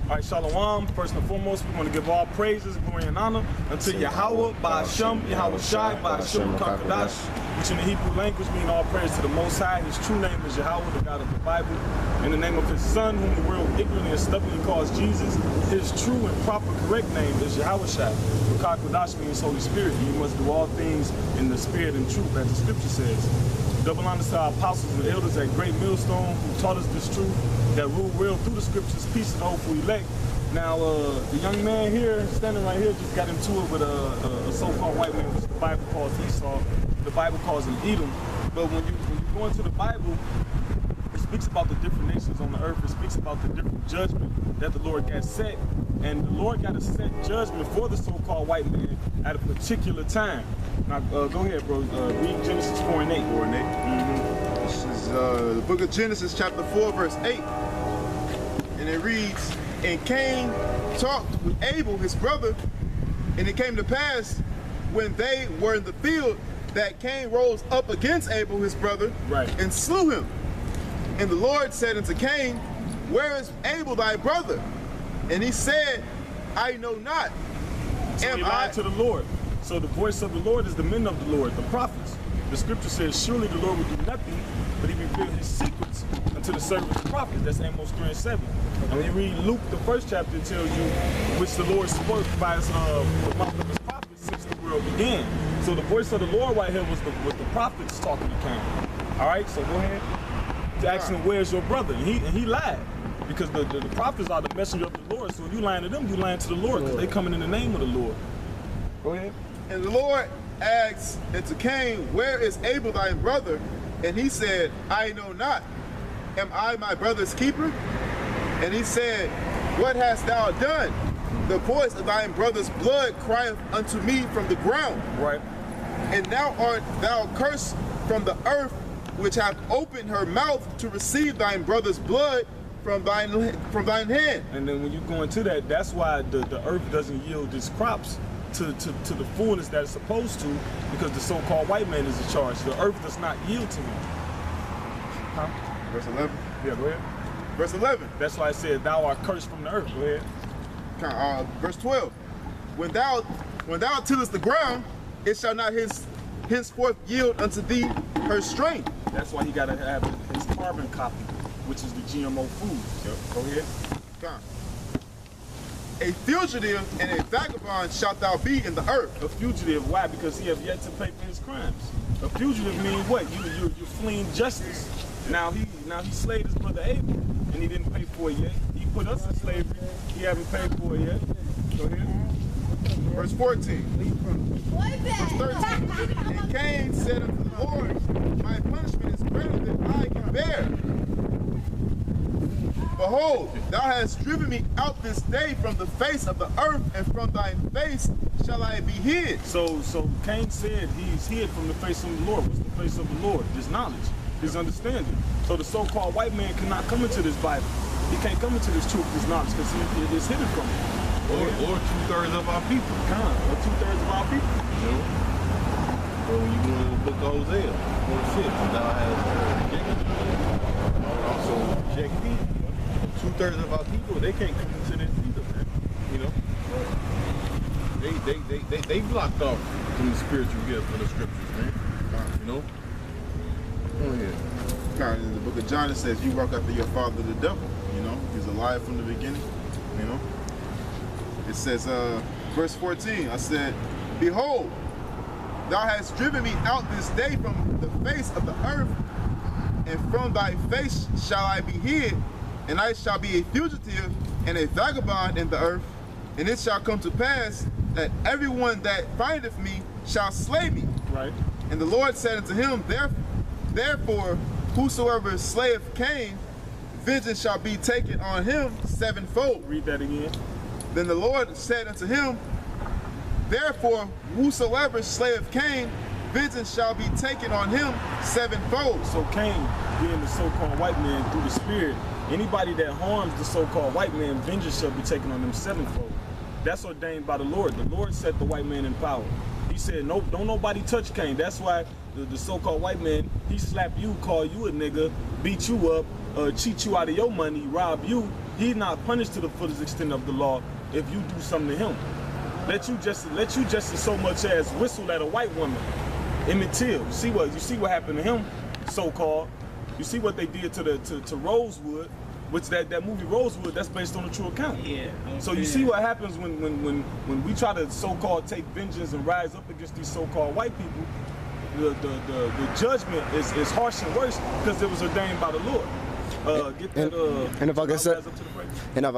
All right, Shalom. First and foremost, we want to give all praises, glory, and honor unto Yahweh, Ba'ashem, Yahweh Shai, Ba'ashem, Kakadash, which in the Hebrew language mean all praise to the Most High. His true name is Yahweh, the God of the Bible. In the name of His Son, whom the world ignorantly and stubbornly calls Jesus, His true and proper correct name is Yahweh Shai. Kakadash means Holy Spirit. You must do all things in the Spirit and truth, as the Scripture says. Double honors to our apostles and elders at Great Millstone who taught us this truth, that rule well through the Scriptures, peace and hope for elect. Now, the young man here, standing right here, just got into it with a so-called white man, which the Bible calls Esau. The Bible calls him Edom. But when you go into the Bible, it speaks about the different nations on the earth. It speaks about the different judgment that the Lord got set. And the Lord got to set judgment for the so-called white man at a particular time. Now, go ahead, bro. Read Genesis 4 and 8. 4 and 8. This is the book of Genesis, chapter 4, verse 8. And it reads, "And Cain talked with Abel, his brother, and it came to pass, when they were in the field, that Cain rose up against Abel, his brother, and slew him. And the Lord said unto Cain, Where is Abel thy brother? And he said, I know not. So he lied to the Lord. So the voice of the Lord is the men of the Lord, the prophets. The Scripture says, surely the Lord will do nothing, but He revealed His secrets unto the servants of the prophets. That's Amos 3 and 7. And when you read Luke, the first chapter, it tells you which the Lord spoke by His mouth of His prophets since the world began. So the voice of the Lord right here was the prophets talking to Cain. All right, so go ahead. To ask him, where's your brother? And he lied. Because the prophets are the messenger of the Lord. So if you lying to them, you lying to the Lord, because they coming in the name of the Lord. Go ahead. And the Lord asked unto Cain, Where is Abel thy brother? And he said, I know not. Am I my brother's keeper? And he said, What hast thou done? The voice of thy brother's blood crieth unto me from the ground. Right. And now art thou cursed from the earth, which hath opened her mouth to receive thy brother's blood from thine hand. And then when you go into that, that's why the earth doesn't yield its crops to the fullness that it's supposed to, because the so-called white man is in charge. The earth does not yield to him. Huh? Verse 11. Yeah, go ahead. Verse 11. That's why I said, thou art cursed from the earth. Go ahead. Verse 12. When thou tillest the ground, it shall not henceforth yield unto thee her strength. That's why he got to have his carbon copy, which is the GMO food. Yep. Go ahead. A fugitive and a vagabond shalt thou be in the earth. A fugitive, why? Because he have yet to pay for his crimes. A fugitive means what? You're fleeing justice. Now he slayed his brother Abel, and he didn't pay for it yet. He put us in slavery. He haven't paid for it yet. Go ahead. Verse 14. Verse 13. And Cain said unto the Lord, My punishment is greater than I can bear. Behold, thou hast driven me out this day from the face of the earth, and from thy face shall I be hid. So Cain said he's hid from the face of the Lord. What's the face of the Lord? His knowledge, his understanding. So the so-called white man cannot come into this Bible. He can't come into this truth, this knowledge, because it is hidden from him. Or 2/3 of our people. Or 2/3 of our people. You know? So when you go in the book of Hosea, 4:6, thou hast rejected me, also rejected me. 2/3 of our people, they can't come into this either, man. You know? They blocked off from the spiritual gift for the scriptures, man. You know? Go ahead. In the book of John, it says, You walk after your father, the devil. You know? He's a liar from the beginning. You know? It says, verse 14, I said, Behold, thou hast driven me out this day from the face of the earth, and from thy face shall I be hid, and I shall be a fugitive and a vagabond in the earth. And it shall come to pass that everyone that findeth me shall slay me. Right. And the Lord said unto him, Therefore, whosoever slayeth Cain, vengeance shall be taken on him sevenfold. Read that again. Then the Lord said unto him, Therefore, whosoever slayeth Cain, vengeance shall be taken on him sevenfold. So Cain, being the so-called white man through the Spirit, anybody that harms the so-called white man, vengeance shall be taken on them sevenfold. That's ordained by the Lord. The Lord set the white man in power. He said, no, don't nobody touch Cain. That's why the so-called white man, he slapped you, call you a nigga, beat you up, cheat you out of your money, rob you, He's not punished to the fullest extent of the law if you do something to him. Let you just so much as whistle at a white woman. Emmett Till. You see what happened to him, so-called. You see what they did to Rosewood, which that movie Rosewood, that's based on a true account. Yeah. So you see what happens when we try to so-called take vengeance and rise up against these so-called white people. The judgment is harsh and worse because it was ordained by the Lord. And if I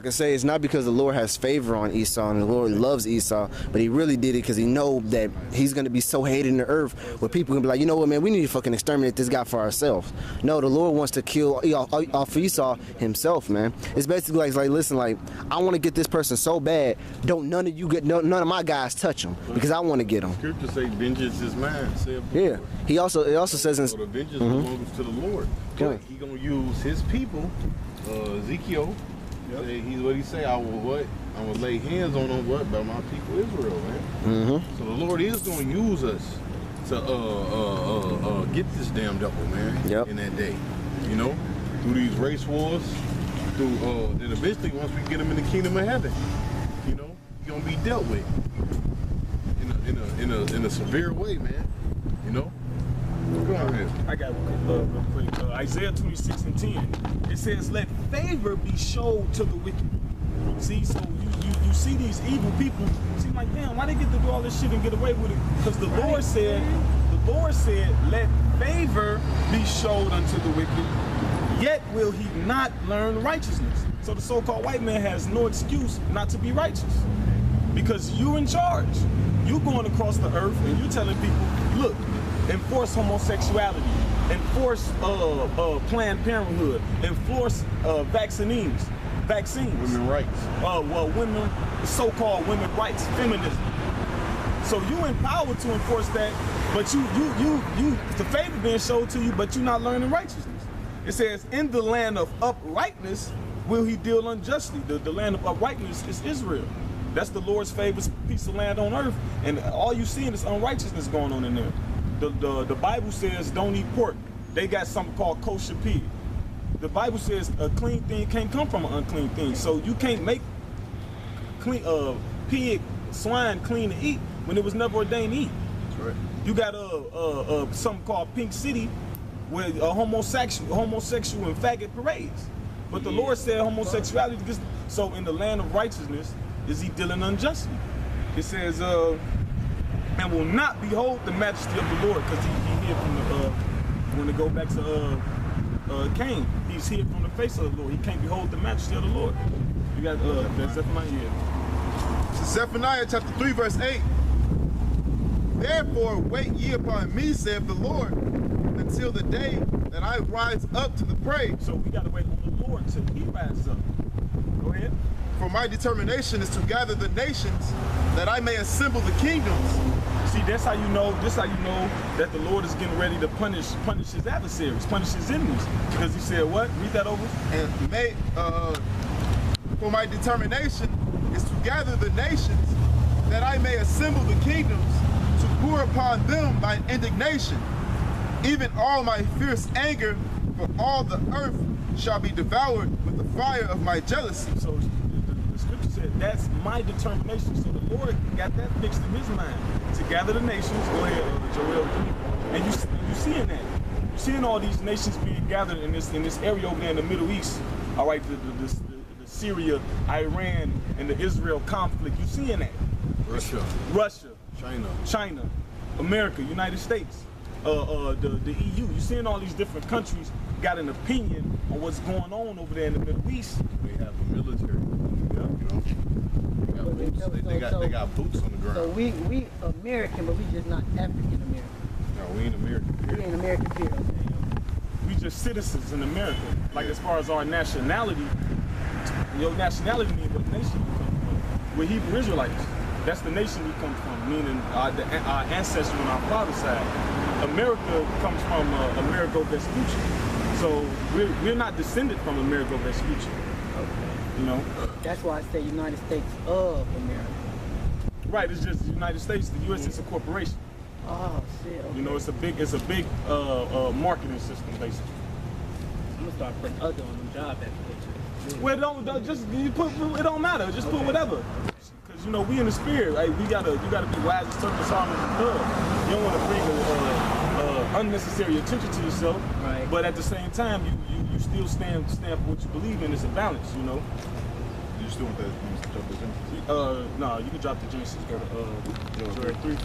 can say, it's not because the Lord has favor on Esau and the Lord loves Esau, but he really did it because he know that he's going to be so hated in the earth where people can be like, you know what, man, we need to fucking exterminate this guy for ourselves. No, the Lord wants to kill off Esau himself, man. It's basically like listen, like, I want to get this person so bad, don't none of my guys touch him because I want to get him. Scripture say, vengeance is mine, saith the Yeah. Lord. It also says in So the vengeance belongs to the Lord. Okay. He gonna use his people, Ezekiel. What he say? I will lay hands on them. What by my people Israel, man. So the Lord is gonna use us to get this damn devil, man. Yep. In that day, you know, through these race wars, through then eventually once we get him in the kingdom of heaven, you know, he's gonna be dealt with in a severe way, man. You know. Go ahead. I got real quick. Isaiah 26:10. It says, "Let favor be showed to the wicked." See, so you see these evil people. Seem like, damn, why they get to do all this shit and get away with it? Because the Lord said, "Let favor be showed unto the wicked. Yet will he not learn righteousness." So the so-called white man has no excuse not to be righteous, because you're in charge. You going across the earth and you telling people, look, enforce homosexuality, enforce Planned Parenthood, enforce vaccines. Women rights. Women, so-called women rights, feminism. So you empowered to enforce that, but the favor being showed to you, but you're not learning righteousness. It says, in the land of uprightness will he deal unjustly. The land of uprightness is Israel. That's the Lord's favorite piece of land on earth, and all you seeing is unrighteousness going on in there. The Bible says don't eat pork. They got something called kosher pig. The Bible says a clean thing can't come from an unclean thing. So you can't make pig, swine clean to eat when it was never ordained to eat. Right. You got something called Pink City with homosexual and faggot parades. But the Lord said homosexuality. So in the land of righteousness, is he dealing unjustly? It says, and will not behold the majesty of the Lord, because he hid from the, when to go back to Cain, he's hid from the face of the Lord. He can't behold the majesty of the Lord. You got Zephaniah here. So Zephaniah chapter 3 verse 8. Therefore wait ye upon me, saith the Lord, until the day that I rise up to the prey. So we got to wait on the Lord till he rises up. Go ahead. For my determination is to gather the nations, that I may assemble the kingdoms. See, that's how you know. This how you know that the Lord is getting ready to punish his adversaries, punish his enemies. Because he said, what? Read that over. And for my determination is to gather the nations, that I may assemble the kingdoms, to pour upon them my indignation, even all my fierce anger, for all the earth shall be devoured with the fire of my jealousy. So the scripture said that's my determination. So the Lord got that fixed in his mind to gather the nations. Go ahead, Joel. And you seeing that. You're seeing all these nations being gathered in this area over there in the Middle East. All right, the Syria, Iran, and the Israel conflict. You seeing that? Russia, China, America, United States, the EU. You seeing all these different countries got an opinion on what's going on over there in the Middle East. They have a military. You know, they got boots on the ground. So we American, but we just not African American. No, we ain't American. We ain't American period. We just citizens in America. Like as far as our nationality, your nationality means what nation you come from. We're Hebrew Israelites. That's the nation we come from, meaning our ancestry on our father's side. America comes from Amerigo Vespucci. So we're not descended from Amerigo Vespucci. Okay. You know? That's why I say United States of America. Right, it's just the United States. The U.S. is a corporation. Oh shit. Okay. You know, it's a big marketing system, basically. I'm gonna start putting other on them job applications. Well, don't just you put it don't matter. Just put whatever. Cause you know we in the spirit. Like you gotta be wise and circumcised in love. You don't want to bring unnecessary attention to yourself. Right. But at the same time, you still stand for what you believe in. It's a balance, you know. You still want that to drop the Genesis? No, you can drop the Genesis. Go to Joel 3.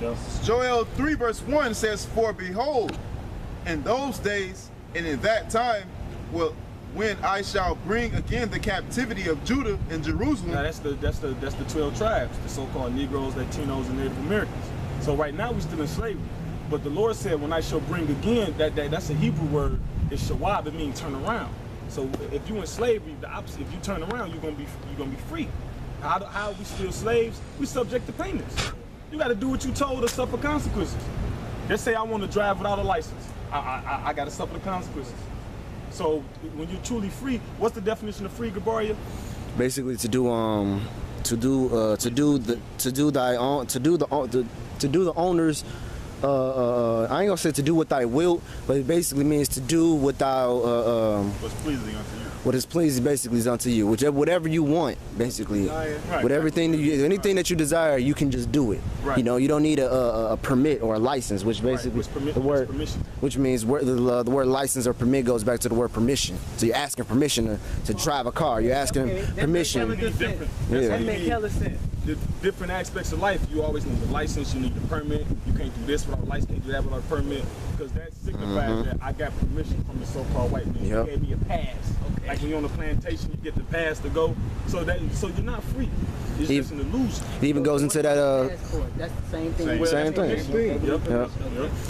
Yeah. Joel 3 verse 1 says, "For behold, in those days and in that time, when I shall bring again the captivity of Judah and Jerusalem." Now that's the 12 tribes, the so-called Negroes, Latinos, and Native Americans. So right now we're still in slavery. But the Lord said, when I shall bring again, that's a Hebrew word. It's shawab. It means turn around. So if you in slavery, the opposite. If you turn around, you're gonna be free. How are we still slaves? We subject to payments. You got to do what you told or suffer consequences. Let's say I want to drive without a license. I got to suffer the consequences. So when you're truly free, what's the definition of free, Gabaria? Basically, to do the owner's. I ain't gonna say to do what thy will, but it basically means to do what thou What's pleasing unto you. what is pleasing basically is unto you. Whatever you want, basically. Right. With everything anything that you desire, you can just do it. Right. You know, you don't need a permit or a license, which basically the word permission. which means the word license or permit goes back to the word permission. So you're asking permission to drive a car. You're asking permission. That makes hella sense. The different aspects of life, you always need a license, you need a permit. You can't do this without a license, can't do that without a permit. Because that signifies that I got permission from the so-called white man. Yep. He gave me a pass. Okay. Like when you're on the plantation, you get the pass to go. So you're not free. It's just an illusion. It even goes into that Passport. That's the same thing. Same thing. Yep.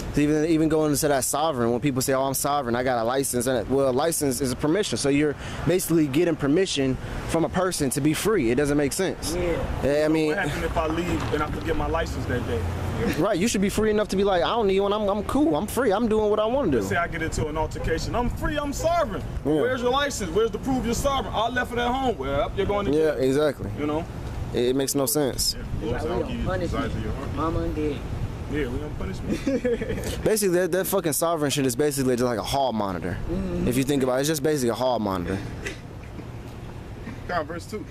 It's even going into that sovereign. When people say, "Oh, I'm sovereign, I got a license," and well, a license is a permission. So you're basically getting permission from a person to be free. It doesn't make sense. Yeah. I mean, What happens if I leave and I forget my license that day? right? You should be free enough to be like, "I don't need one. I'm cool. I'm free. I'm doing what I want to do." Say I get into an altercation. I'm free. I'm sovereign. Yeah. Where's your license? Where's the proof you're sovereign? I left it at home. Well, you're going to Yeah, jail. exactly. You know? It makes no sense. Lord Like, said, we "I'll on give you the desires of your punishment. heart." Mama and dad. Yeah, we don't punish me. Basically, that fucking sovereign shit is basically just like a hall monitor. If you think about it, it's just basically a hall monitor. Come on, verse 2.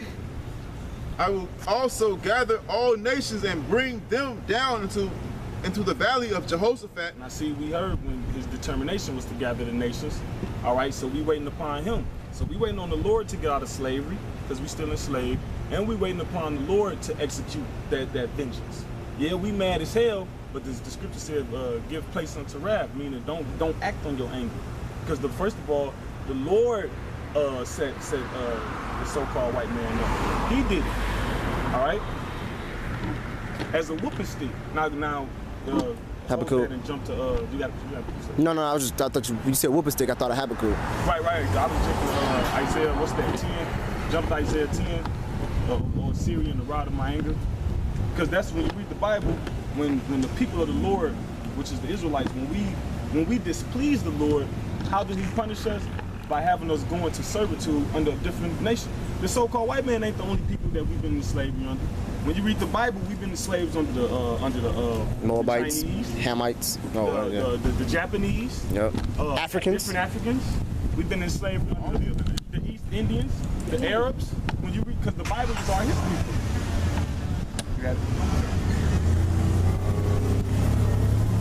"I will also gather all nations and bring them down into the valley of Jehoshaphat." Now see, we heard when his determination was to gather the nations. All right, so we waiting upon him. So we waiting on the Lord to get out of slavery, because we still enslaved, and we waiting upon the Lord to execute that vengeance. Yeah, we mad as hell, but the scripture said, give place unto wrath, meaning don't act on your anger. Because first of all, the Lord set the so-called white man up. He did it. All right? As a whooping stick. Now, Habakkuk. and jump to you got No, I thought you said whooping stick. I thought of Habakkuk. Right. I was checking Isaiah. What's that? 10. Jump to Isaiah 10. Or Syria and the rod of my anger. Because that's when you read the Bible. When the people of the Lord, which is the Israelites, when we displease the Lord, how did He punish us? By having us go into servitude under a different nation. The so-called white man ain't the only people that we've been in slavery under. When you read the Bible, we've been slaves under the Moabites, the Chinese, Hamites, the Japanese, yep. Africans. Different Africans. We've been enslaved under the East Indians, the Arabs. When you read, because the Bible is our history. You got it.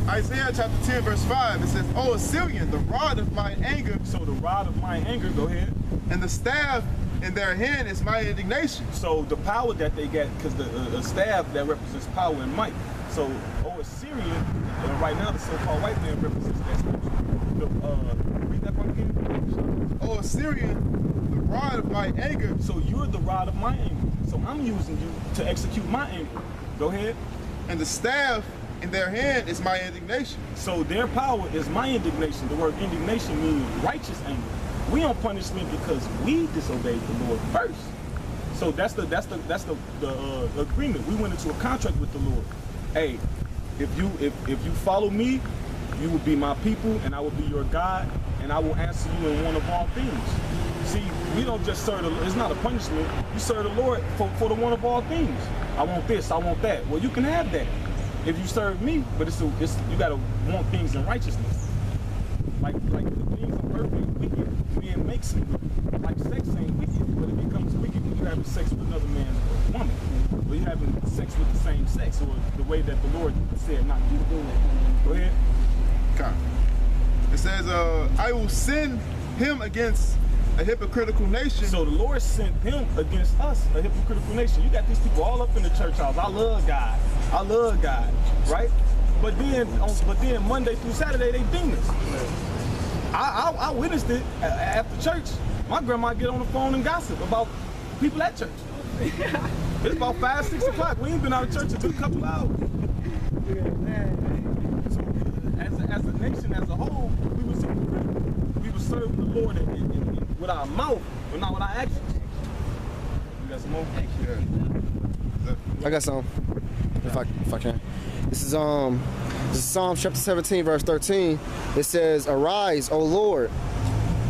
Isaiah chapter 10 verse 5, it says, "O Assyrian, the rod of my anger, So the rod of my anger, go ahead. and the staff in their hand is my indignation." So the power that they get, because the staff that represents power and might. So, Assyrian, right now the so-called white man represents that scripture. Read that part again. "O Assyrian, the rod of my anger." So you're the rod of my anger. So I'm using you to execute my anger. Go ahead. "And the staff in their hand is my indignation." So their power is my indignation. The word indignation means righteous anger. We on punishment because we disobeyed the Lord first. So that's the agreement. We went into a contract with the Lord. Hey, if you follow me, you will be my people, and I will be your God, and I will answer you in one of all things. See, we don't just serve the Lord. It's not a punishment. You serve the Lord for the one of all things. I want this, I want that. Well, you can have that if you serve me, but you gotta want things in righteousness. Like the things are perfect, wicked, men make some good. Like sex ain't sex with another man's woman. Or you having sex with the same sex, or the way that the Lord said not to do it. Go ahead. Okay. It says, I will send him against a hypocritical nation. So the Lord sent him against us, a hypocritical nation. You got these people all up in the church house. I love God. I love God, right? But then Monday through Saturday they demons. I witnessed it after church. My grandma get on the phone and gossip about people at church. It's about 5, 6 o'clock. We ain't been out of church until a couple hours. So, as a nation, as a whole, we was hypocritical. We were serving the Lord with our mouth, but not with our actions. You got some more? Yeah. I got some, if I can. This is Psalm chapter 17, verse 13. It says, "Arise, O Lord,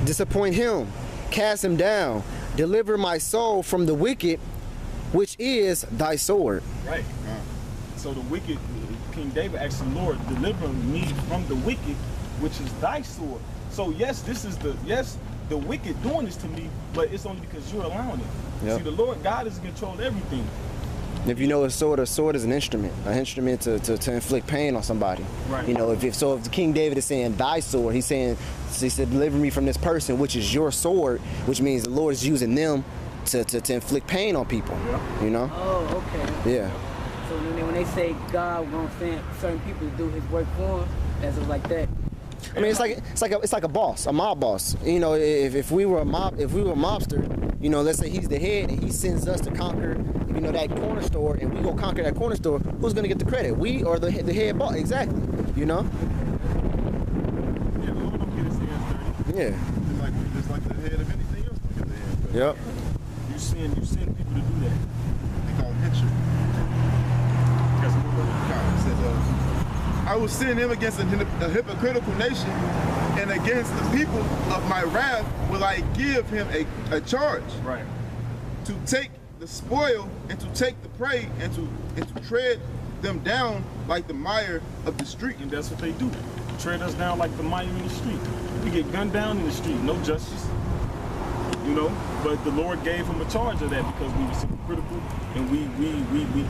disappoint him, cast him down, deliver my soul from the wicked, which is thy sword." Right. So the wicked, King David asked the Lord, "Deliver me from the wicked, which is thy sword." So yes, the wicked doing this to me, but it's only because you're allowing it. Yep. See, the Lord God is in control of everything. If you know a sword is an instrument to inflict pain on somebody. Right. You know, if the King David is saying thy sword, he said, deliver me from this person, which is your sword, which means the Lord is using them to inflict pain on people. Yeah. You know? Oh, okay. Yeah. So when they say God gonna send certain people to do His work for Him, that's just like that. I mean, it's like a boss, a mob boss. You know, if we were a mobster, you know, let's say he's the head and he sends us to conquer, you know, that corner store, and we go conquer that corner store. Who's gonna get the credit? We or the head boss? Exactly. You know? Yeah, the Lord don't get his hands dirty. Yeah. Just like the head of anything else don't get the head dirty. Yep. You send people to do that. They call it hitcher. Got some more? God, it says, I will send him against a hypocritical nation, and against the people of my wrath will I give him a charge. Right. To take the spoil, and to take the prey, and to tread them down like the mire of the street. And that's what they do. Tread us down like the mire in the street. We get gunned down in the street, no justice. You know, but the Lord gave him a charge of that because we were hypocritical and we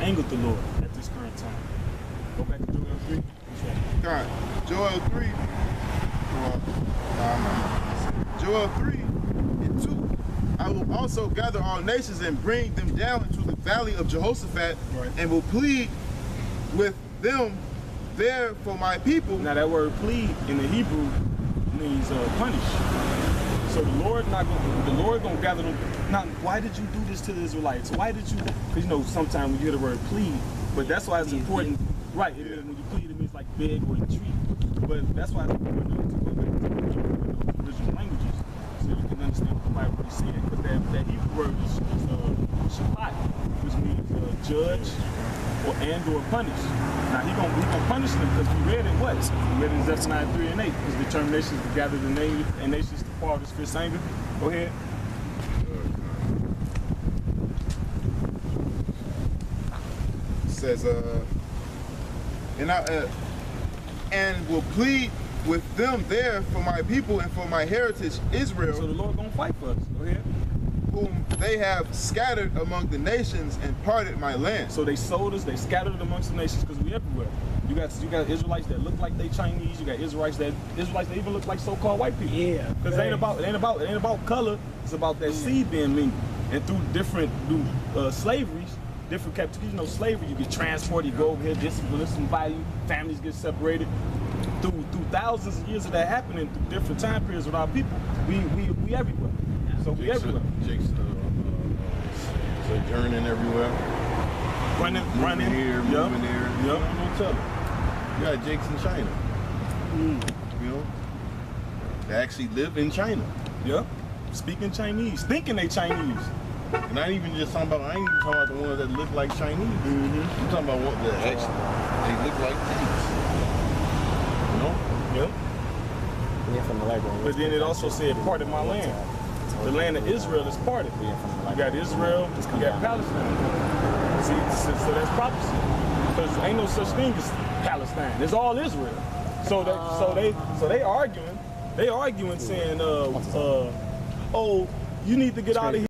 angered the Lord at this current time. Go back to Joel 3. God, Joel 3. Joel 3 and 2. I will also gather all nations and bring them down into the valley of Jehoshaphat, right, and will plead with them there for my people. Now that word plead in the Hebrew means punish. So the Lord gonna gather them. Now, why did you do this to the Israelites? Why did you? Because you know sometimes when you hear the word plead, but that's why it's important. Right, when you plead, it means like beg or entreat. But that's why it's important to go back to the original languages, so you can understand what the Bible is saying. Because that Hebrew word is shapat, which means judge or punish. Now he gonna punish them because we read it what? We read it in Zephaniah 3 and 8. His determination is to gather the nations to part his fierce anger. Go ahead. It says, and will plead with them there for my people and for my heritage Israel. So the Lord gonna fight for us. Go ahead. Whom they have scattered among the nations and parted my land. So they sold us, they scattered it amongst the nations because we everywhere. You got Israelites that look like they Chinese. You got Israelites that even look like so-called white people. Yeah. Because it ain't about color. It's about that seed being mingled. And through slaveries, different captivity. You know, slavery, you get transported, you go over here, discipline by you, families get separated. Through thousands of years of that happening, through different time periods with our people, we everywhere. So we everywhere. Jake's sojourning everywhere. Running here, moving there. Yep. You don't tell them. You got Jake's in China. You know, they actually live in China. Yep. Speaking Chinese, thinking they Chinese. And I ain't even talking about the ones that look like Chinese. I'm talking about ones that actually they look like things. You know? Yep. But then it also said, part of my land. The land of Israel is parted. You got Israel, you got Palestine. See, so that's prophecy. Because ain't no such thing as Palestine. It's all Israel. So they arguing saying, oh, you need to get out of here.